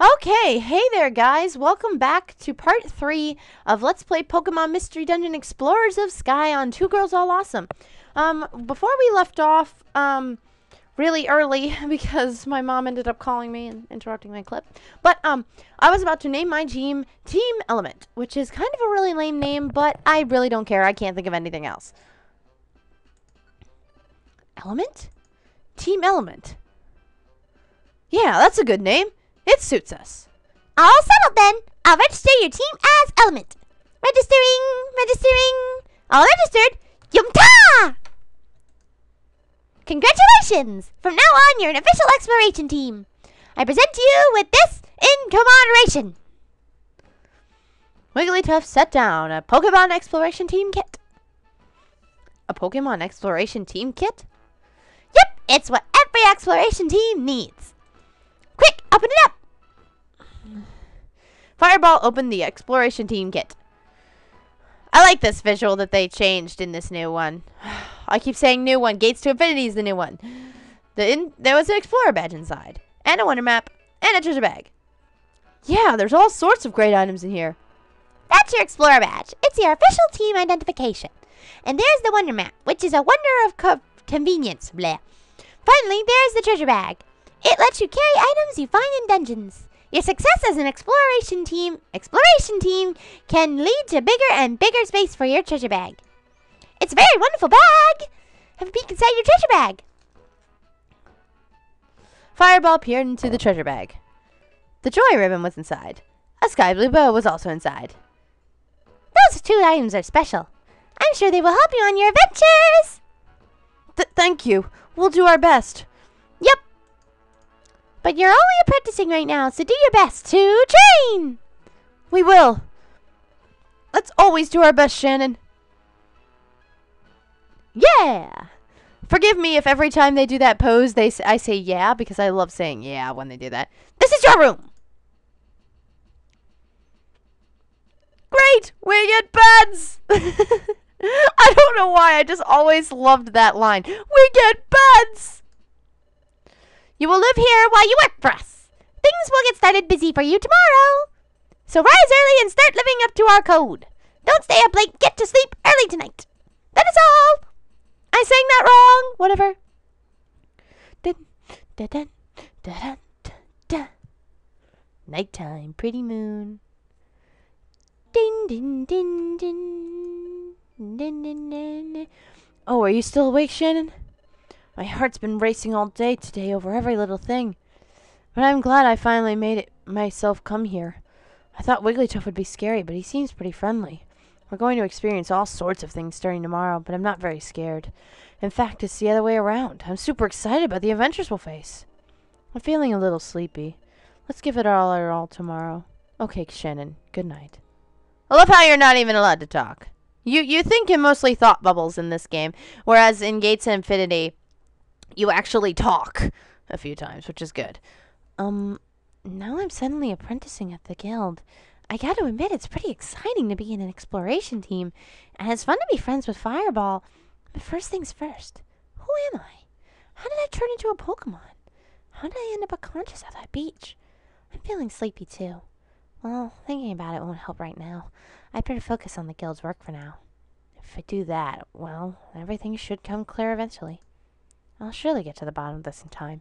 Okay, hey there guys, welcome back to part 3 of Let's Play Pokemon Mystery Dungeon Explorers of Sky on Two Girls All Awesome. Before we left off, really early, because my mom ended up calling me and interrupting my clip, but, I was about to name my team Team Element, which is kind of a really lame name, but I really don't care, I can't think of anything else. Element? Team Element. Yeah, that's a good name. It suits us. All settled then. I'll register your team as Element. Registering. All registered. Yum-ta! Congratulations! From now on, you're an official exploration team. I present to you with this in commemoration. Wigglytuff set down a Pokemon Exploration Team Kit. A Pokemon Exploration Team Kit? Yep, it's what every exploration team needs. Quick, open it up! Fireball opened the Exploration Team Kit. I like this visual that they changed in this new one. I keep saying new one. Gates to Infinity is the new one. There was an Explorer badge inside, and a Wonder Map, and a treasure bag. Yeah, there's all sorts of great items in here. That's your Explorer badge. It's your official team identification. And there's the Wonder Map, which is a wonder of convenience. Blah. Finally, there's the treasure bag. It lets you carry items you find in dungeons. Your success as an exploration team can lead to bigger and bigger space for your treasure bag. It's a very wonderful bag. Have a peek inside your treasure bag. Fireball peered into the treasure bag. The joy ribbon was inside. A sky blue bow was also inside. Those two items are special. I'm sure they will help you on your adventures. Thank you. We'll do our best. Yep. But you're only apprenticing right now, so do your best to train! We will. Let's always do our best, Shannon. Yeah! Forgive me if every time they do that pose, I say yeah, because I love saying yeah when they do that. This is your room! Great! We get beds! I don't know why, I just always loved that line. We get beds! You will live here while you work for us. Things will get started busy for you tomorrow. So rise early and start living up to our code. Don't stay up late. Get to sleep early tonight. That is all. I sang that wrong. Whatever. Nighttime, pretty moon. Din din din din din din din. Oh, are you still awake, Shannon? My heart's been racing all day today over every little thing. But I'm glad I finally made it myself come here. I thought Wigglytuff would be scary, but he seems pretty friendly. We're going to experience all sorts of things starting tomorrow, but I'm not very scared. In fact, it's the other way around. I'm super excited about the adventures we'll face. I'm feeling a little sleepy. Let's give it our all tomorrow. Okay, Shannon. Good night. I love how you're not even allowed to talk. You think in mostly thought bubbles in this game, whereas in Gates to Infinity, you actually talk a few times, which is good. Now I'm suddenly apprenticing at the guild. I gotta admit, it's pretty exciting to be in an exploration team, and it's fun to be friends with Fireball. But first things first, who am I? How did I turn into a Pokemon? How did I end up unconscious at that beach? I'm feeling sleepy too. Well, thinking about it won't help right now. I'd better focus on the guild's work for now. If I do that, well, everything should come clear eventually. I'll surely get to the bottom of this in time.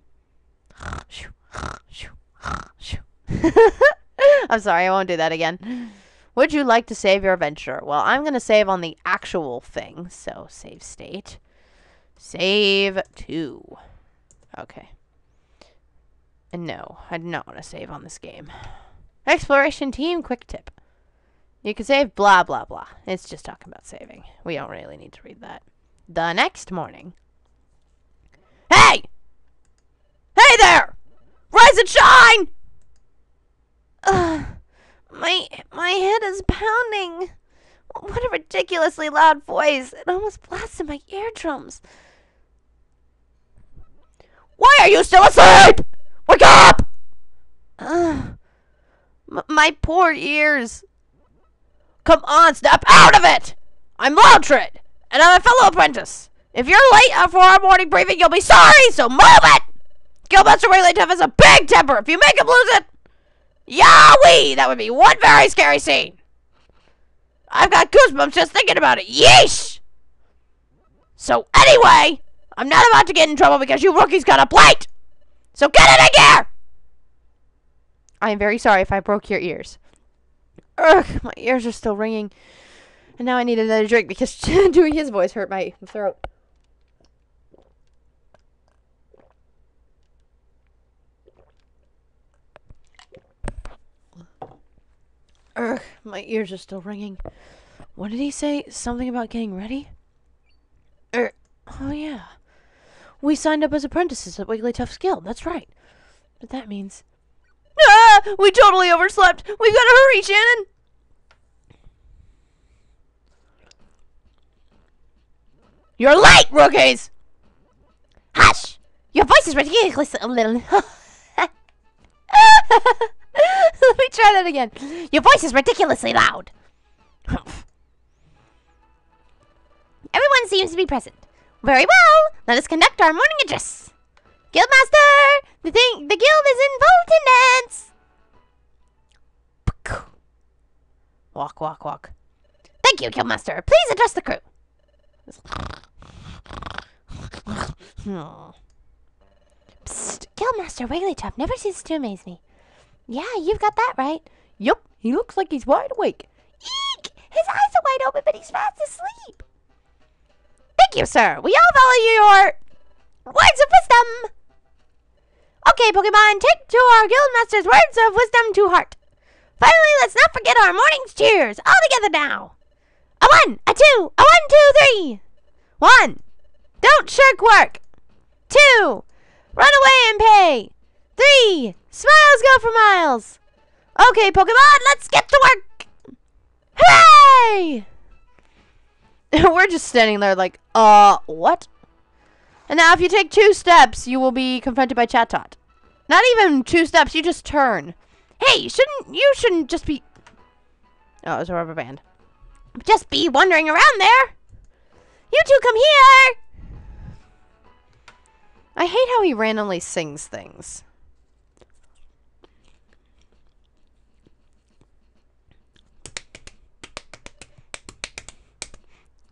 I'm sorry, I won't do that again. Would you like to save your adventure? Well, I'm going to save on the actual thing. So, save state. Save 2. Okay. And no, I do not want to save on this game. Exploration team quick tip. You can save blah, blah, blah. It's just talking about saving. We don't really need to read that. The next morning. Hey! Hey there! Rise and shine! My head is pounding. What a ridiculously loud voice. It almost blasts in my eardrums. Why are you still asleep? Wake up! My poor ears. Come on, snap out of it! I'm Loudtread, and I'm a fellow apprentice. If you're late for our morning briefing, you'll be sorry, so move it! Guildmaster Wigglytuff has a big temper if you make him lose it! Yahweh! That would be one very scary scene. I've got goosebumps just thinking about it. Yeesh! So anyway, I'm not about to get in trouble because you rookies got a plate. So get it in gear! I am very sorry if I broke your ears. Ugh, my ears are still ringing. And now I need another drink because doing his voice hurt my throat. Ugh, my ears are still ringing. What did he say? Something about getting ready? Oh yeah. We signed up as apprentices at Wigglytuff's Guild. That's right. But that means... Ah! We totally overslept. We've got to hurry, Shannon. You're late, rookies! Hush! Your voice is ridiculous. A little. Let me try that again. Your voice is ridiculously loud. Everyone seems to be present. Very well. Let us conduct our morning address. Guildmaster, the guild is in full attendance. Walk, walk, walk. Thank you, Guildmaster. Please address the crew. Psst, Guildmaster Wigglytuff never ceases to amaze me. Yeah, you've got that right. Yup, he looks like he's wide awake. Eek! His eyes are wide open, but he's fast asleep. Thank you, sir. We all value your words of wisdom. Okay, Pokemon, take to our Guildmaster's words of wisdom to heart. Finally, let's not forget our morning's cheers. All together now. A 1, a 2, a 1, 2, 3. 1. Don't shirk work. 2. Run away and pay. 3. Smiles go for miles. Okay, Pokemon, let's get to work. Hooray! We're just standing there like, what? And now if you take 2 steps, you will be confronted by Chatot. Not even 2 steps, you just turn. Hey, you shouldn't just be... Oh, it was a rubber band. Just be wandering around there. You two come here. I hate how he randomly sings things.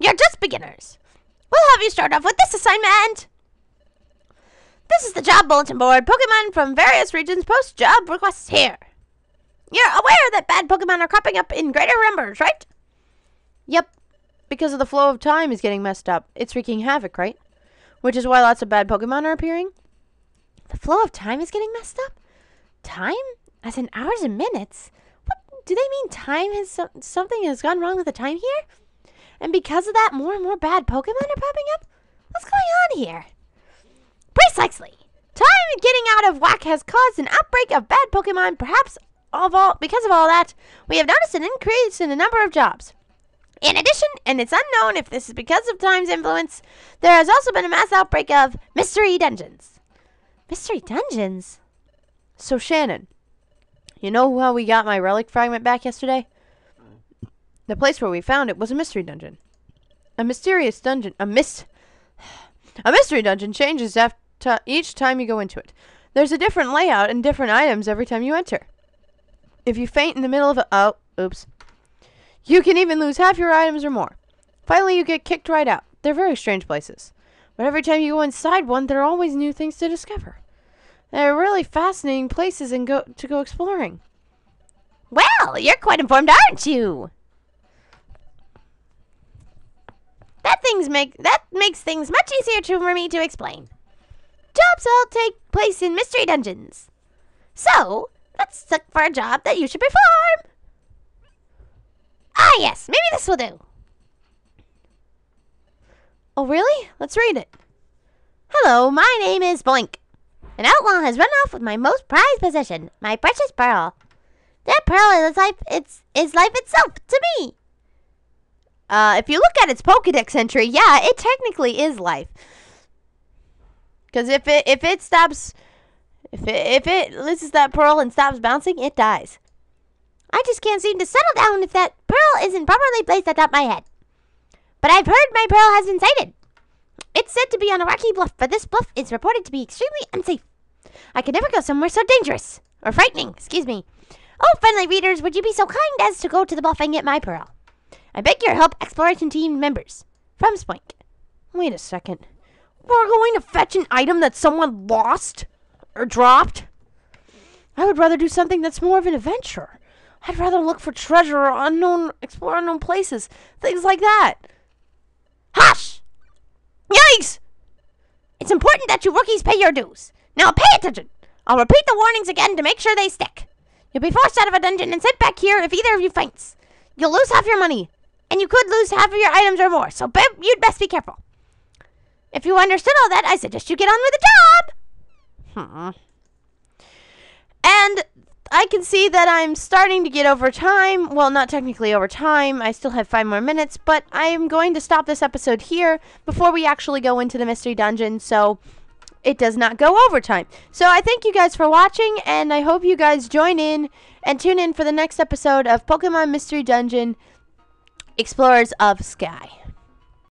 You're just beginners. We'll have you start off with this assignment. This is the job bulletin board. Pokemon from various regions post job requests here. You're aware that bad Pokemon are cropping up in greater numbers, right? Yep. Because of the flow of time is getting messed up. It's wreaking havoc, right? Which is why lots of bad Pokemon are appearing. The flow of time is getting messed up? Time? As in hours and minutes? What do they mean time has... something has gone wrong with the time here? And because of that, more and more bad Pokemon are popping up? What's going on here? Precisely. Time getting out of whack has caused an outbreak of bad Pokemon. Perhaps because of all that, we have noticed an increase in the number of jobs. In addition, and it's unknown if this is because of time's influence, there has also been a mass outbreak of mystery dungeons. Mystery dungeons? So Shannon, you know how we got my relic fragment back yesterday? The place where we found it was a mystery dungeon. A mysterious dungeon. A mystery dungeon changes after each time you go into it. There's a different layout and different items every time you enter. If you faint in the middle of a... Oh, oops. You can even lose half your items or more. Finally, you get kicked right out. They're very strange places. But every time you go inside one, there are always new things to discover. They're really fascinating places and to go exploring. Well, you're quite informed, aren't you? That makes things much easier for me to explain. Jobs all take place in mystery dungeons. So, let's look for a job that you should perform. Ah, yes, maybe this will do. Oh, really? Let's read it. Hello, my name is Boink. An outlaw has run off with my most prized possession, my precious pearl. That pearl is life itself to me. If you look at its Pokedex entry, yeah, it technically is life. Because if it loses that pearl and stops bouncing, it dies. I just can't seem to settle down if that pearl isn't properly placed atop my head. But I've heard my pearl has been sighted. It's said to be on a rocky bluff, but this bluff is reported to be extremely unsafe. I could never go somewhere so dangerous. Or frightening, excuse me. Oh, friendly readers, would you be so kind as to go to the bluff and get my pearl? I beg your help, exploration team members. From Spoink. Wait a second. We're going to fetch an item that someone lost? Or dropped? I would rather do something that's more of an adventure. I'd rather look for treasure or explore unknown places. Things like that. Hush! Yikes! It's important that you rookies pay your dues. Now pay attention. I'll repeat the warnings again to make sure they stick. You'll be forced out of a dungeon and sent back here if either of you faints. You'll lose half your money, and you could lose half of your items or more, so you'd best be careful. If you understood all that, I suggest you get on with the job. And I can see that I'm starting to get over time. Well, not technically over time. I still have 5 more minutes, but I am going to stop this episode here before we actually go into the mystery dungeon, so it does not go over time. So I thank you guys for watching, and I hope you guys join in and tune in for the next episode of Pokemon Mystery Dungeon Explorers of Sky.